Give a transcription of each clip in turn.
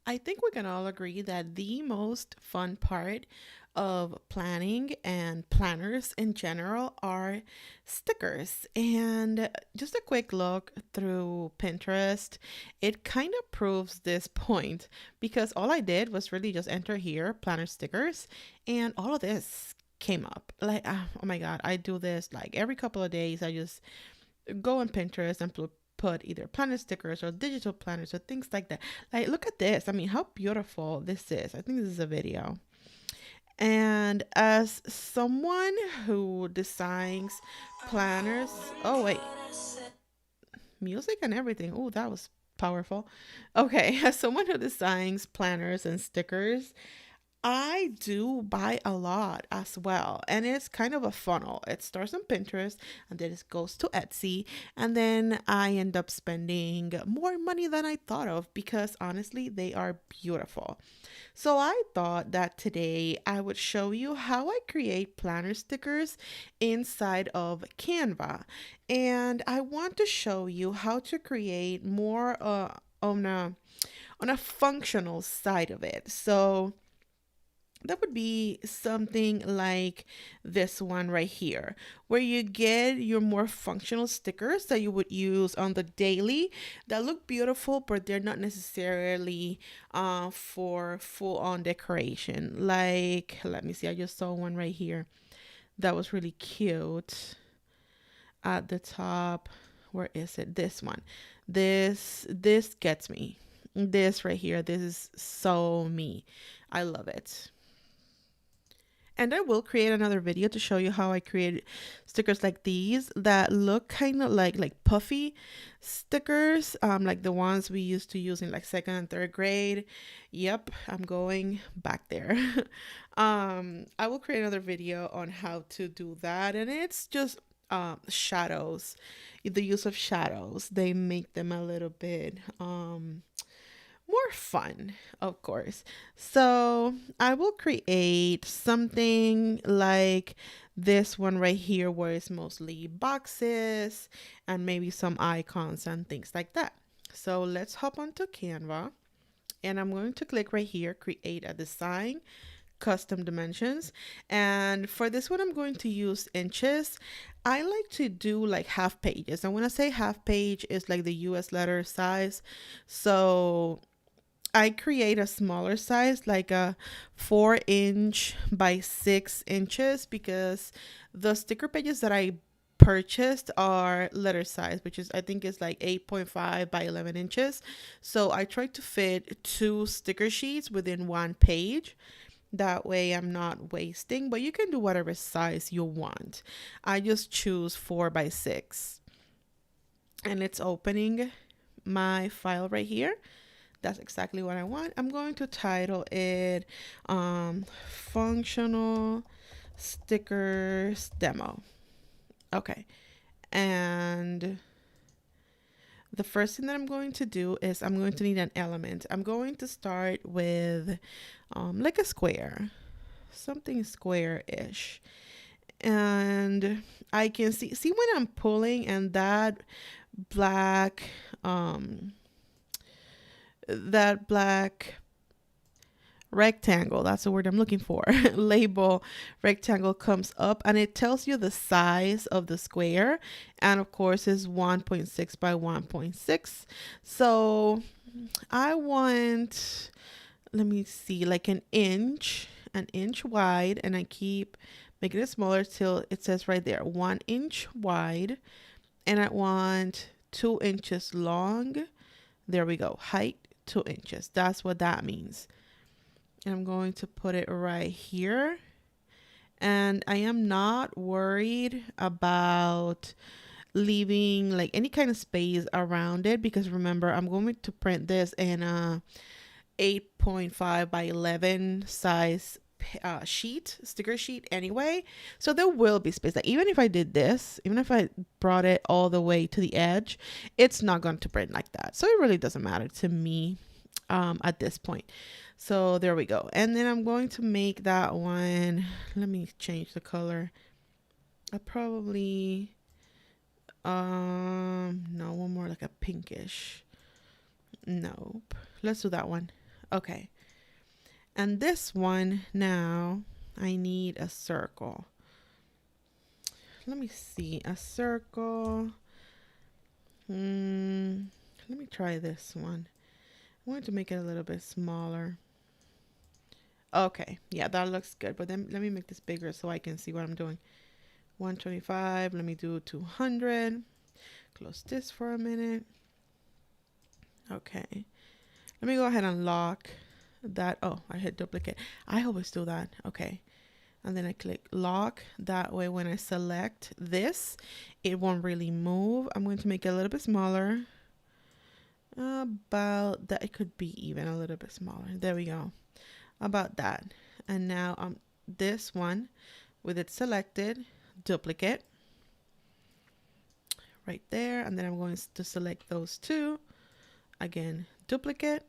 I think we can all agree that the most fun part of planning and planners in general are stickers. And just a quick look through Pinterest, it kind of proves this point because all I did was really just enter here planner stickers, and all of this came up. Like, oh my God, I do this like every couple of days. I just go on Pinterest and put either planner stickers or digital planners or things like that. Like, look at this. I mean, how beautiful this is. I think this is a video. And as someone who designs planners, oh, wait, music and everything. Oh, that was powerful. Okay, as someone who designs planners and stickers, I do buy a lot as well. And it's kind of a funnel. It starts on Pinterest and then it goes to Etsy. And then I end up spending more money than I thought of because honestly, they are beautiful. So I thought that today I would show you how I create planner stickers inside of Canva. And I want to show you how to create more on a functional side of it. So that would be something like this one right here, where you get your more functional stickers that you would use on the daily that look beautiful, but they're not necessarily for full on decoration. Like, let me see, I just saw one right here that was really cute at the top. Where is it? This one. This gets me. This right here, this is so me. I love it. And I will create another video to show you how I create stickers like these that look kind of like puffy stickers, like the ones we used to use in like second and third grade. Yep, I'm going back there. I will create another video on how to do that, and it's just shadows, the use of shadows. They make them a little bit more fun, of course. So I will create something like this one right here, where it's mostly boxes and maybe some icons and things like that. So let's hop onto Canva, and I'm going to click right here, create a design, custom dimensions. And for this one, I'm going to use inches. I like to do like half pages. And when I say half page, is like the US letter size. So I create a smaller size, like a 4 inch by 6 inches, because the sticker pages that I purchased are letter size, which is I think is like 8.5 by 11 inches. So I try to fit two sticker sheets within one page. That way I'm not wasting, but you can do whatever size you want. I just choose 4 by 6, and it's opening my file right here. That's exactly what I want. I'm going to title it Functional Stickers Demo. Okay. And the first thing that I'm going to do is I'm going to need an element. I'm going to start with like a square, something square-ish. And I can see when I'm pulling, and black um that black rectangle, that's the word I'm looking for, label rectangle comes up, and it tells you the size of the square, and of course is 1.6 by 1.6. So I want, let me see, like an inch wide, and I keep making it smaller till it says right there 1 inch wide, and I want 2 inches long. There we go, height 2 inches. That's what that means. And I'm going to put it right here. And I am not worried about leaving like any kind of space around it, because remember, I'm going to print this in a 8.5 by 11 size sticker sheet anyway. So there will be space. Like, even if I did this, even if I brought it all the way to the edge, it's not going to print like that. So it really doesn't matter to me at this point. So there we go. And then I'm going to make that one, let me change the color. I probably, no, one more like a pinkish. Nope. Let's do that one. Okay. And this one now, I need a circle. Let me see, a circle. Let me try this one. I want to make it a little bit smaller. Okay, yeah, that looks good. But then let me make this bigger so I can see what I'm doing. 125, let me do 200. Close this for a minute. Okay, let me go ahead and lock that. Oh, I hit duplicate. I always do that. Okay, and then I click lock. That way when I select this, it won't really move. I'm going to make it a little bit smaller. About that. It could be even a little bit smaller. There we go. About that. And now this one with it selected, duplicate right there. And then I'm going to select those two. Again, duplicate.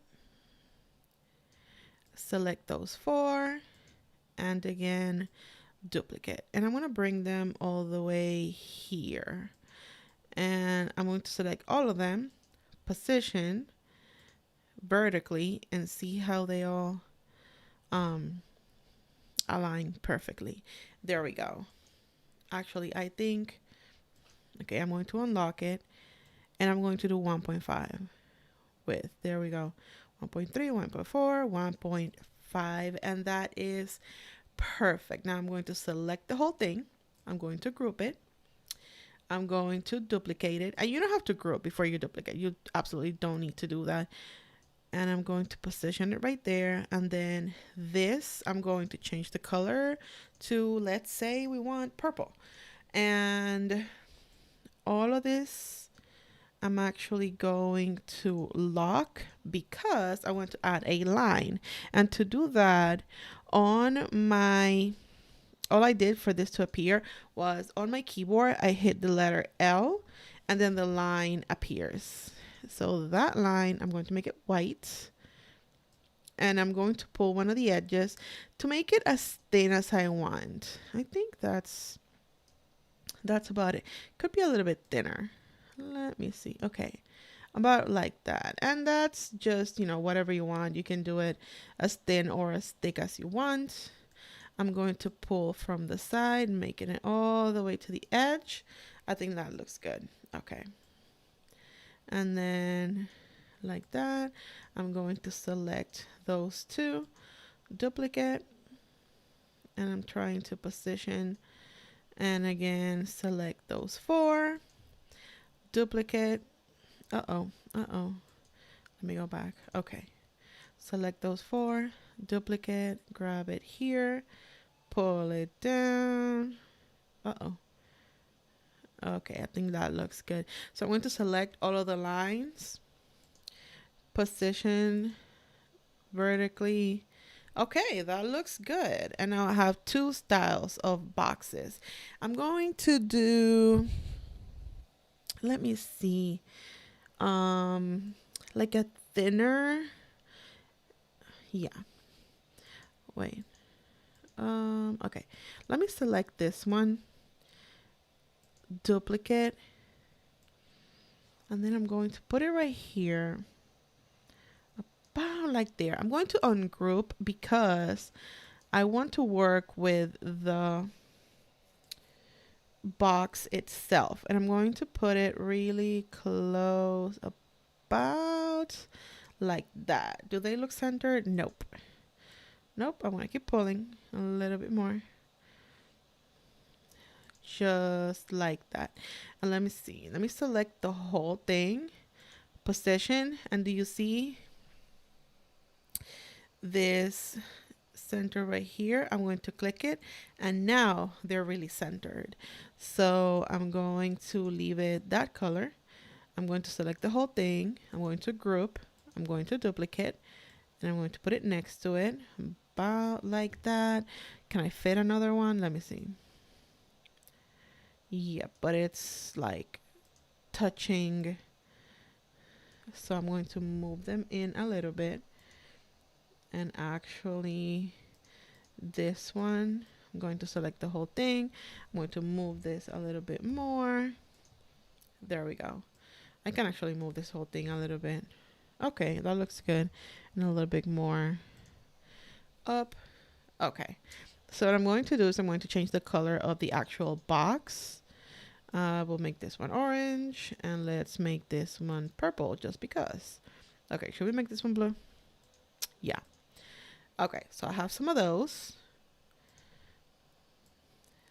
Select those four. And again, duplicate. And I'm going to bring them all the way here. And I'm going to select all of them, position vertically, and see how they all align perfectly. There we go. Actually, I think, okay, I'm going to unlock it, and I'm going to do 1.5 width. There we go. 1.3, 1.4, 1.5, and that is perfect. Now I'm going to select the whole thing. I'm going to group it. I'm going to duplicate it. And you don't have to group before you duplicate. You absolutely don't need to do that. And I'm going to position it right there. And then this, I'm going to change the color to, let's say we want purple. And all of this, I'm actually going to lock because I want to add a line. And to do that, on my, all I did for this to appear was on my keyboard, I hit the letter L and then the line appears. So that line, I'm going to make it white. And I'm going to pull one of the edges to make it as thin as I want. I think that's about it. Could be a little bit thinner. Let me see. Okay. About like that. And that's just, whatever you want. You can do it as thin or as thick as you want. I'm going to pull from the side, making it all the way to the edge. I think that looks good. Okay. And then like that, I'm going to select those two, duplicate, and I'm trying to position, and again, select those four, duplicate. Let me go back. Okay. Select those four, duplicate, grab it here, pull it down. Okay, I think that looks good. So I'm going to select all of the lines, position vertically. Okay, that looks good. And now I have two styles of boxes. I'm going to do, let me see, like a thinner, yeah. Wait. Okay. Let me select this one. Duplicate. And then I'm going to put it right here. About like there. I'm going to ungroup because I want to work with the box itself. And I'm going to put it really close, about like that. Do they look centered? Nope. Nope. I want to keep pulling a little bit more. Just like that. And let me see. Let me select the whole thing. Position. And do you see this center right here? I'm going to click it. And now they're really centered. So I'm going to leave it that color. I'm going to select the whole thing. I'm going to group. I'm going to duplicate. And I'm going to put it next to it. About like that. Can I fit another one? Let me see. Yeah, but it's like touching. So I'm going to move them in a little bit. And actually, this one, I'm going to select the whole thing. I'm going to move this a little bit more. There we go. I can actually move this whole thing a little bit. Okay, that looks good. and a little bit more up. Okay. So what I'm going to do is I'm going to change the color of the actual box. We'll make this one orange, and let's make this one purple just because. Okay, should we make this one blue? Yeah. Okay, so I have some of those.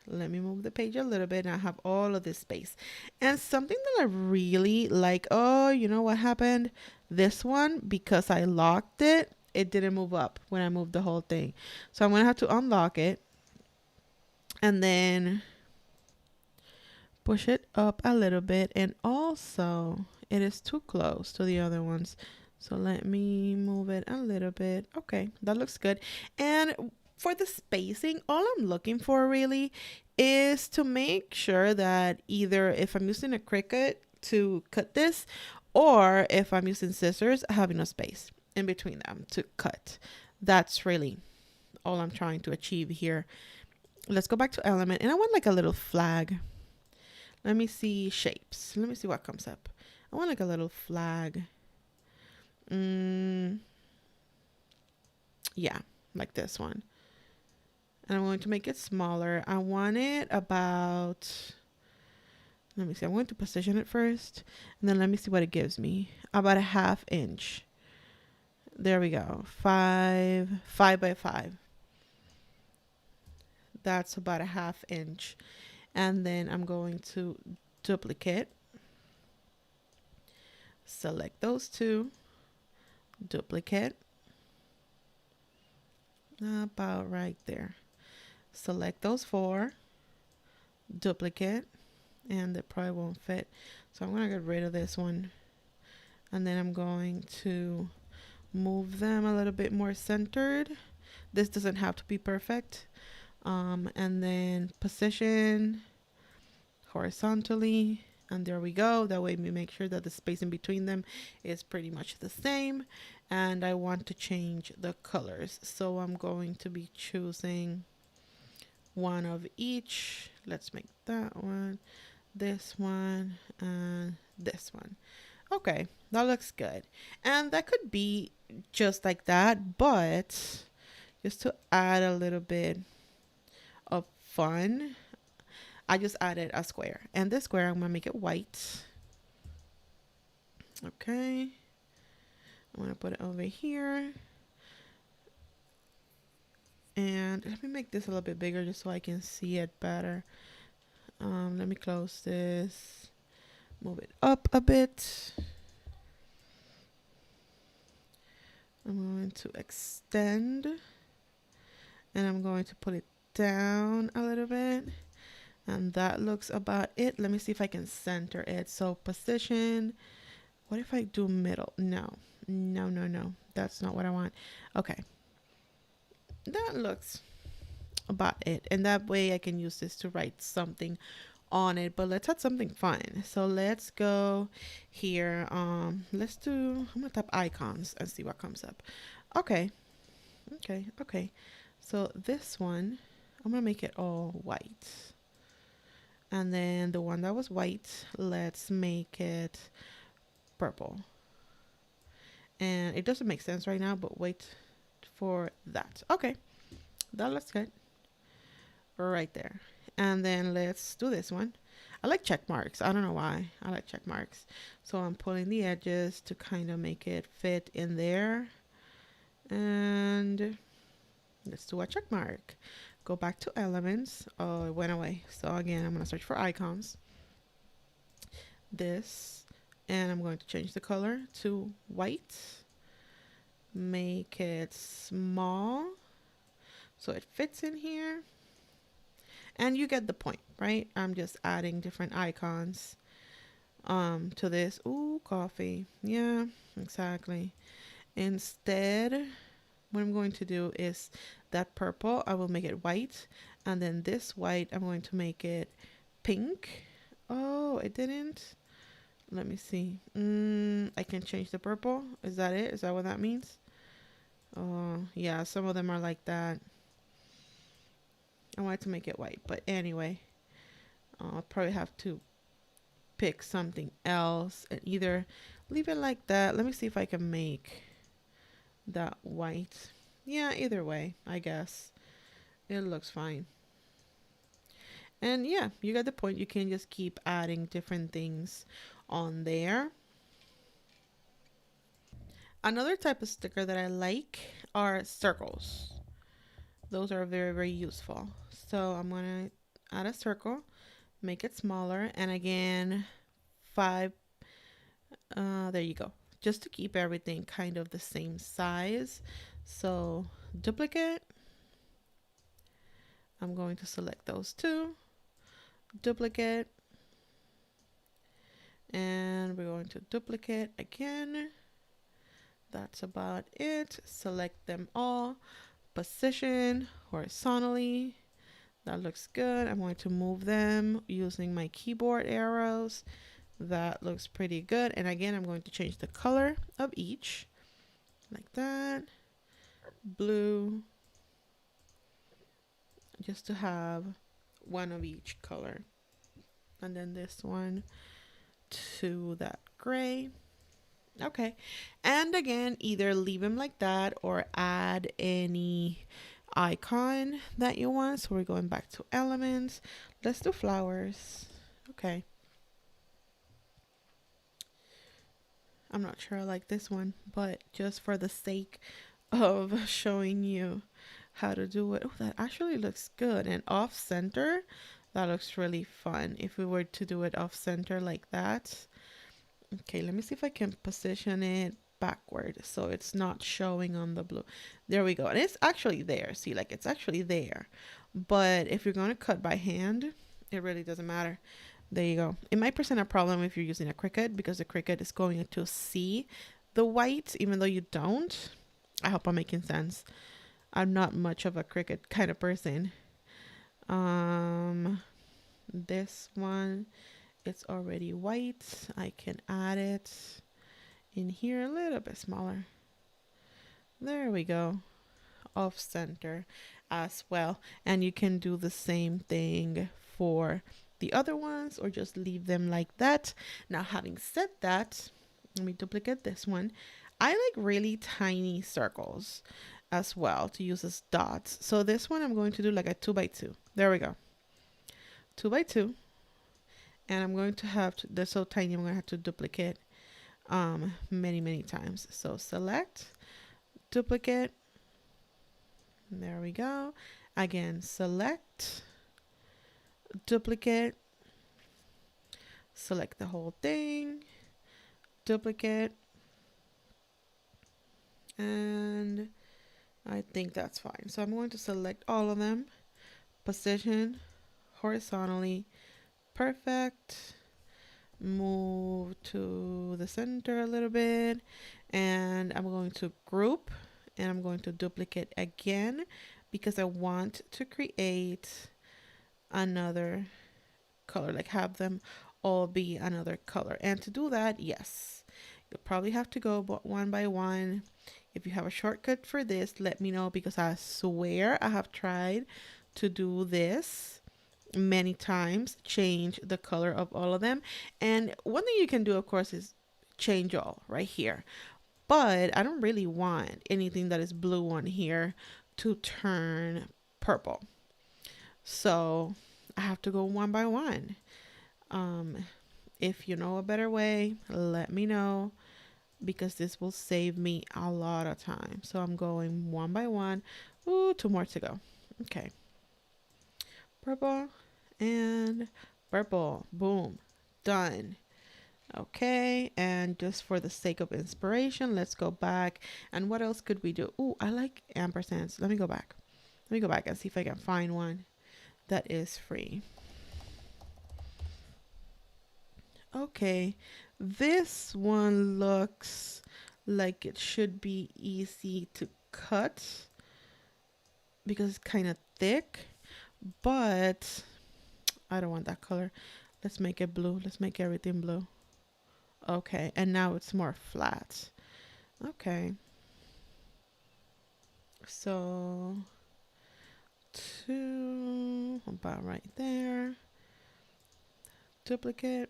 Let me move the page a little bit, and I have all of this space. And something that I really like, oh, you know what happened? This one, because I locked it, it didn't move up when I moved the whole thing. So I'm going to have to unlock it and then push it up a little bit. And also, it is too close to the other ones. So let me move it a little bit. Okay, that looks good. And for the spacing, all I'm looking for really is to make sure that either if I'm using a Cricut to cut this, or if I'm using scissors, I have enough space in between them to cut. That's really all I'm trying to achieve here. Let's go back to element, and I want like a little flag. Let me see shapes. Let me see what comes up. I want like a little flag. Yeah, like this one. And I'm going to make it smaller. I want it about, let me see, I'm going to position it first, and then let me see what it gives me. About a 1/2 inch. There we go. 5 by 5. That's about a 1/2 inch. And then I'm going to duplicate. Select those two. Duplicate. About right there. Select those 4. Duplicate. And it probably won't fit. So I'm going to get rid of this one. And then I'm going to move them a little bit more centered. This doesn't have to be perfect. And then position horizontally, and there we go. That way we make sure that the space in between them is pretty much the same. And I want to change the colors, so I'm going to be choosing one of each. Let's make that one, this one, and this one. Okay, that looks good. And that could be just like that, but just to add a little bit of fun, I just added a square, and this square I'm gonna make it white. Okay, I'm gonna put it over here, and let me make this a little bit bigger just so I can see it better. Let me close this, move it up a bit. I'm going to extend, and I'm going to put it down a little bit. And that looks about it. Let me see if I can center it. So position. What if I do middle? No. That's not what I want. Okay. That looks about it. And that way I can use this to write something on it. But let's add something fun. So let's go here. Let's do, I'm going to tap icons and see what comes up. Okay. So this one, I'm going to make it all white. And then the one that was white, let's make it purple. And it doesn't make sense right now, but wait for that. Okay, that looks good. Right there. And then let's do this one. I like check marks. I don't know why. I like check marks. So I'm pulling the edges to kind of make it fit in there. And let's do a check mark. Go back to elements. Oh, it went away. So again, I'm going to search for icons. This. And I'm going to change the color to white. Make it small so it fits in here. And you get the point, right? I'm just adding different icons to this. Ooh, coffee. Yeah, exactly. Instead, what I'm going to do is that purple, I will make it white. And then this white, I'm going to make it pink. Oh, it didn't. Let me see. I can change the purple. Is that it? Is that what that means? Oh, yeah, some of them are like that. I wanted to make it white, but anyway, I'll probably have to pick something else and either leave it like that. Let me see if I can make that white. Yeah, either way, I guess. It looks fine. And yeah, you got the point. You can just keep adding different things on there. Another type of sticker that I like are circles. Those are very, very useful. So I'm going to add a circle, make it smaller, and again, five. There you go. Just to keep everything kind of the same size. So duplicate. I'm going to select those two. Duplicate. And we're going to duplicate again. That's about it. Select them all. Position horizontally. That looks good. I'm going to move them using my keyboard arrows. That looks pretty good. And again, I'm going to change the color of each like that. Blue, just to have one of each color. And then this one to that gray. Okay. And again, either leave them like that or add any icon that you want. So we're going back to elements. Let's do flowers. Okay. I'm not sure I like this one, but just for the sake of showing you how to do it. Oh, that actually looks good. And off center, that looks really fun. If we were to do it off center like that. Okay, let me see if I can position it backward so it's not showing on the blue. There we go. And it's actually there. See, like it's actually there. But if you're going to cut by hand, it really doesn't matter. There you go. It might present a problem if you're using a Cricut because the Cricut is going to see the white even though you don't. I hope I'm making sense. I'm not much of a Cricut kind of person. This one, it's already white. I can add it in here a little bit smaller. There we go. Off center as well. And you can do the same thing for the other ones or just leave them like that. Now, having said that, let me duplicate this one. I like really tiny circles as well to use as dots. So this one I'm going to do like a 2x2. There we go. 2x2. And I'm going to have to, they're so tiny, I'm going to have to duplicate many times. So select, duplicate. There we go. Again, select, duplicate, select the whole thing, duplicate, and I think that's fine. So I'm going to select all of them, position horizontally, perfect, move to the center a little bit, and I'm going to group and I'm going to duplicate again because I want to create another color, like have them all be another color. And to do that, yes, you'll probably have to go one by one. If you have a shortcut for this, let me know because I swear I have tried to do this many times, change the color of all of them. And one thing you can do, of course, is change all right here. But I don't really want anything that is blue on here to turn purple. So I have to go one by one. If you know a better way, let me know because this will save me a lot of time. So I'm going one by one. Ooh, two more to go. Okay. Purple and purple. Boom. Done. Okay, and just for the sake of inspiration, let's go back. And what else could we do? Ooh, I like ampersands. Let me go back. Let me go back and see if I can find one that is free. Okay, this one looks like it should be easy to cut because it's kind of thick, but I don't want that color. Let's make it blue. Let's make everything blue. Okay, and now it's more flat. Okay. So, two, about right there. Duplicate.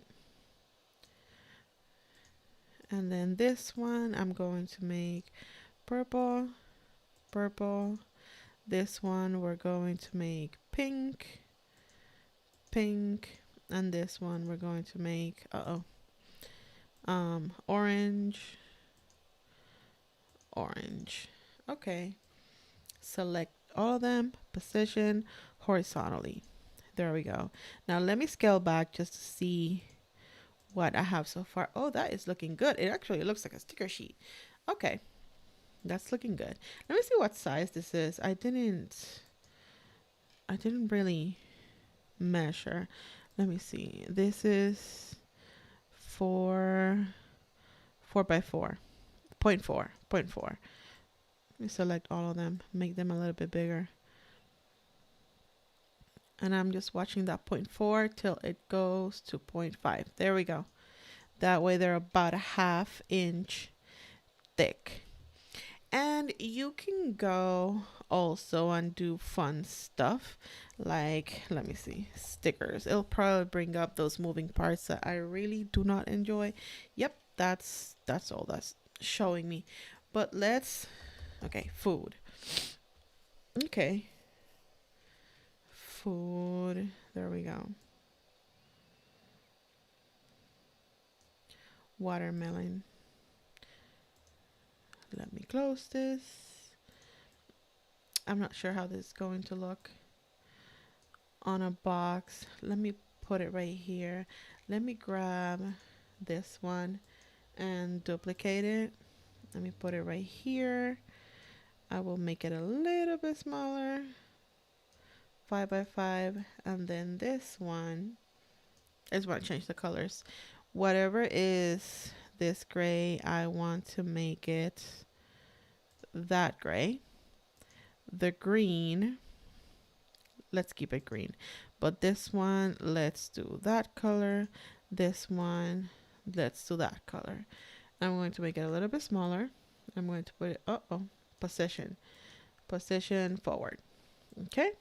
And then this one, I'm going to make purple, purple. This one we're going to make pink, pink. And this one we're going to make, orange, orange. Okay. Select all of them, position horizontally. There we go. Now let me scale back just to see what I have so far. Oh, that is looking good. It actually looks like a sticker sheet. Okay, that's looking good. Let me see what size this is. I didn't really measure. Let me see. This is 4 by 4, point 4, point 4. Let me select all of them, make them a little bit bigger. And I'm just watching that 0.4 till it goes to 0.5. There we go. That way they're about a ½ inch thick. And you can go also and do fun stuff like, let me see, stickers. It'll probably bring up those moving parts that I really do not enjoy. Yep, that's all that's showing me. But okay, food. Okay. Food. There we go. Watermelon. Let me close this. I'm not sure how this is going to look on a box. Let me put it right here. Let me grab this one and duplicate it. Let me put it right here. I will make it a little bit smaller. 5 by 5. And then this one, I just want to change the colors. Whatever is this gray, I want to make it that gray. The green, let's keep it green. But this one, let's do that color. This one, let's do that color. I'm going to make it a little bit smaller. I'm going to put it, position forward. Okay.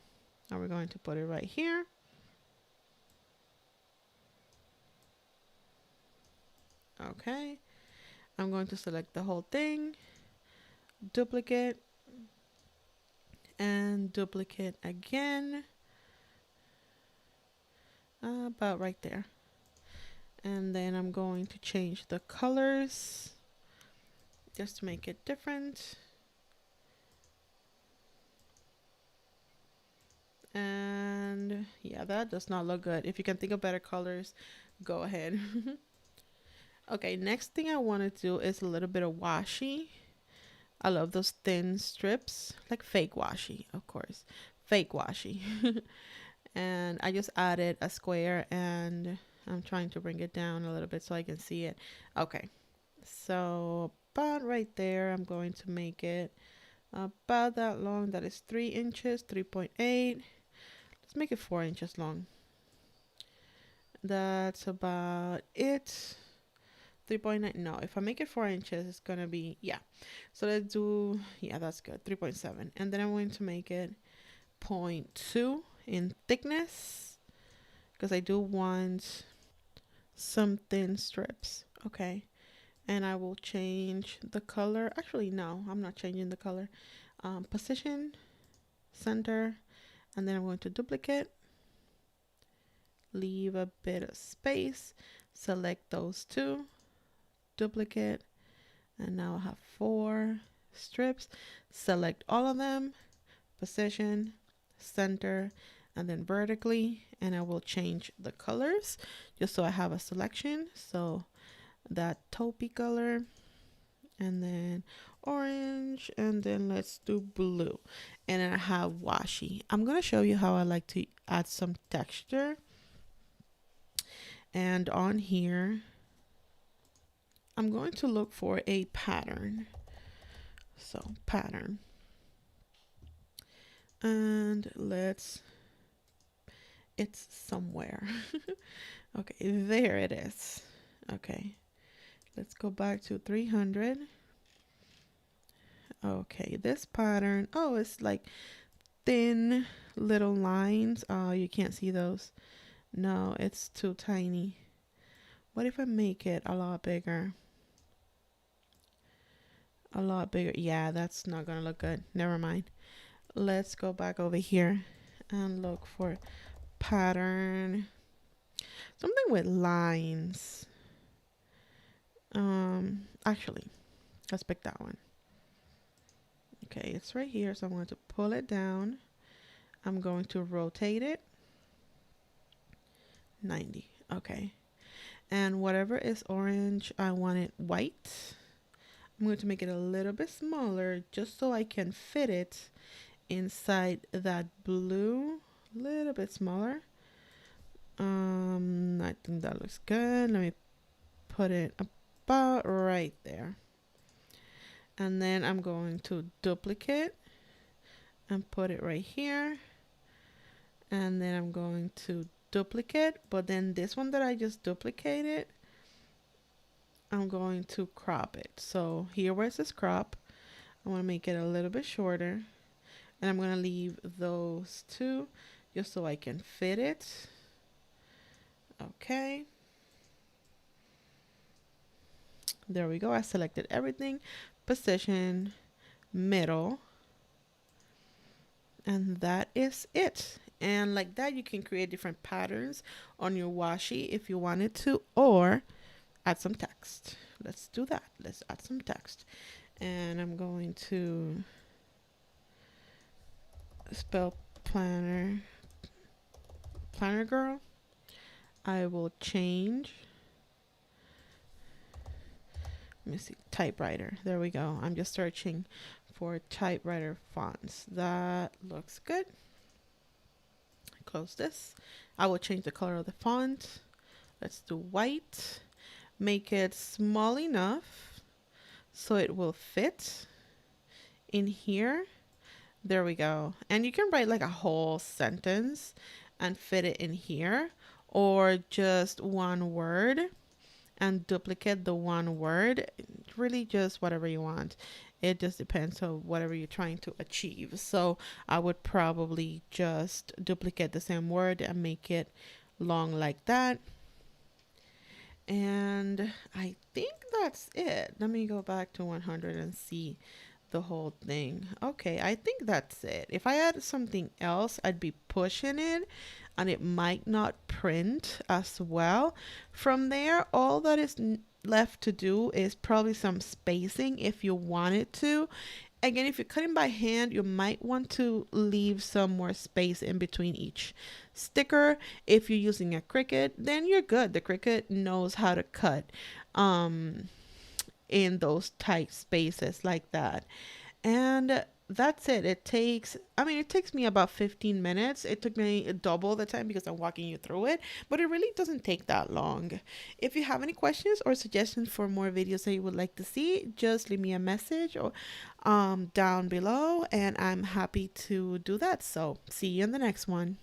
Now we're going to put it right here. Okay. I'm going to select the whole thing, duplicate, and duplicate again. About right there. And then I'm going to change the colors just to make it different. And yeah, that does not look good. If you can think of better colors, go ahead. Okay, next thing I want to do is a little bit of washi. I love those thin strips, like fake washi, of course. Fake washi. And I just added a square and I'm trying to bring it down a little bit so I can see it. Okay, so about right there, I'm going to make it about that long. That is 3 inches, 3.8. Let's make it 4 inches long. That's about it. 3.9. No, if I make it 4 inches, it's gonna be, yeah. So let's do, yeah, that's good. 3.7. And then I'm going to make it 0.2 in thickness because I do want some thin strips. Okay. And I will change the color. Actually, no, I'm not changing the color. Position, center, and then I'm going to duplicate. Leave a bit of space. Select those two. Duplicate. And now I have 4 strips. Select all of them. Position, center, and then vertically. And I will change the colors just so I have a selection. So that taupey color, and then orange, and then let's do blue. And then I have washi. I'm going to show you how I like to add some texture. And on here, I'm going to look for a pattern. So pattern. And it's somewhere. Okay, there it is. Okay, let's go back to 300. Okay, this pattern, oh, it's like thin little lines. Oh, you can't see those. No, it's too tiny. What if I make it a lot bigger? A lot bigger. Yeah, that's not gonna look good. Never mind. Let's go back over here and look for pattern. Something with lines. Actually, let's pick that one. Okay, it's right here, so I'm going to pull it down. I'm going to rotate it 90. Okay. And whatever is orange, I want it white. I'm going to make it a little bit smaller just so I can fit it inside that blue. A little bit smaller. I think that looks good. Let me put it about right there. And then I'm going to duplicate and put it right here. And then I'm going to duplicate, but then this one that I just duplicated, I'm going to crop it. So here where it says crop, I want to make it a little bit shorter, and I'm going to leave those two just so I can fit it. Okay. There we go. I selected everything, position, middle, and that is it. And like that, you can create different patterns on your washi if you wanted to, or add some text. Let's do that. Let's add some text. And I'm going to spell planner girl. I will change. Let me see, typewriter. There we go. I'm just searching for typewriter fonts. That looks good. Close this. I will change the color of the font. Let's do white. Make it small enough so it will fit in here. There we go. And you can write like a whole sentence and fit it in here, or just one word and duplicate the one word. Really just whatever you want. It just depends on whatever you're trying to achieve. So I would probably just duplicate the same word and make it long like that. And I think that's it. Let me go back to 100 and see the whole thing. Okay, I think that's it. If I add something else, I'd be pushing it and it might not print as well. From there, all that is left to do is probably some spacing if you wanted to. Again, if you're cutting by hand, you might want to leave some more space in between each sticker. If you're using a Cricut, then you're good. The Cricut knows how to cut in those tight spaces like that. And that's it. It takes me about 15 minutes. It took me double the time because I'm walking you through it, but it really doesn't take that long. If you have any questions or suggestions for more videos that you would like to see, just leave me a message or down below, and I'm happy to do that. So see you in the next one.